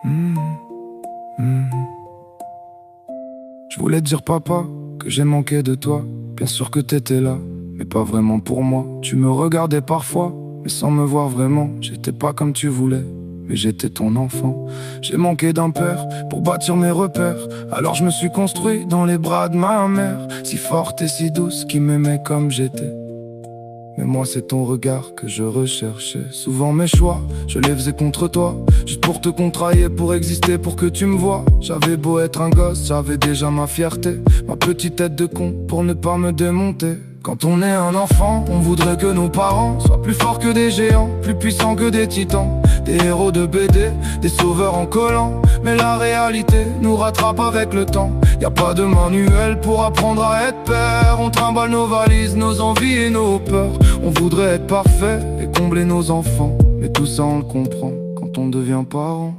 Hmm, hmm. Je voulais te dire papa que j'ai manqué de toi. Bien sûr que t'étais là, mais pas vraiment pour moi. Tu me regardais parfois, mais sans me voir vraiment. J'étais pas comme tu voulais, mais j'étais ton enfant. J'ai manqué d'un père pour bâtir mes repères. Alors je me suis construit dans les bras de ma mère, si forte et si douce, qui m'aimait comme j'étais. Mais moi c'est ton regard que je recherchais. Souvent mes choix, je les faisais contre toi, juste pour te contrarier, pour exister, pour que tu me vois. J'avais beau être un gosse, j'avais déjà ma fierté, ma petite tête de con pour ne pas me démonter. Quand on est un enfant, on voudrait que nos parents soient plus forts que des géants, plus puissants que des titans, des héros de BD, des sauveurs en collant. Mais la réalité nous rattrape avec le temps. Y a pas de manuel pour apprendre à être père. On trimballe nos valises, nos envies et nos peurs. On voudrait être parfait et combler nos enfants, mais tout ça on le comprend quand on devient parent.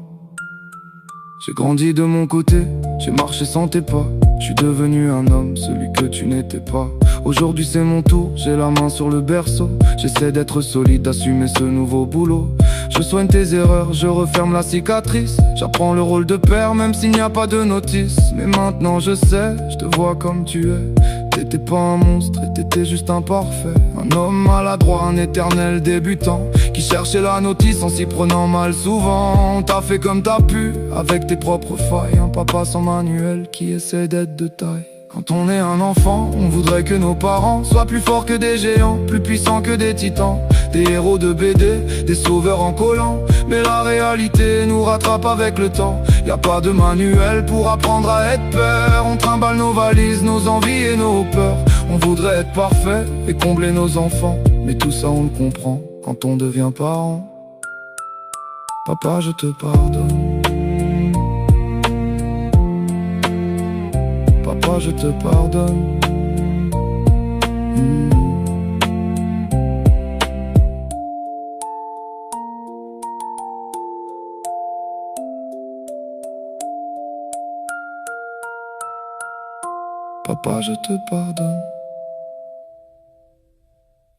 J'ai grandi de mon côté, j'ai marché sans tes pas. Je suis devenu un homme, celui que tu n'étais pas. Aujourd'hui c'est mon tour, j'ai la main sur le berceau. J'essaie d'être solide, d'assumer ce nouveau boulot. Je soigne tes erreurs, je referme la cicatrice. J'apprends le rôle de père même s'il n'y a pas de notice. Mais maintenant je sais, je te vois comme tu es. T'étais pas un monstre et t'étais juste imparfait. Un homme maladroit, un éternel débutant, qui cherchait la notice en s'y prenant mal souvent. T'as fait comme t'as pu, avec tes propres failles. Un papa sans manuel qui essaie d'être de taille. Quand on est un enfant, on voudrait que nos parents soient plus forts que des géants, plus puissants que des titans, des héros de BD, des sauveurs en collant. Mais la réalité nous rattrape avec le temps. Y a pas de manuel pour apprendre à être père. On trimballe nos valises, nos envies et nos peurs. On voudrait être parfait et combler nos enfants, mais tout ça on le comprend quand on devient parent. Papa, je te pardonne. Papa, je te pardonne. Papa, je te pardonne.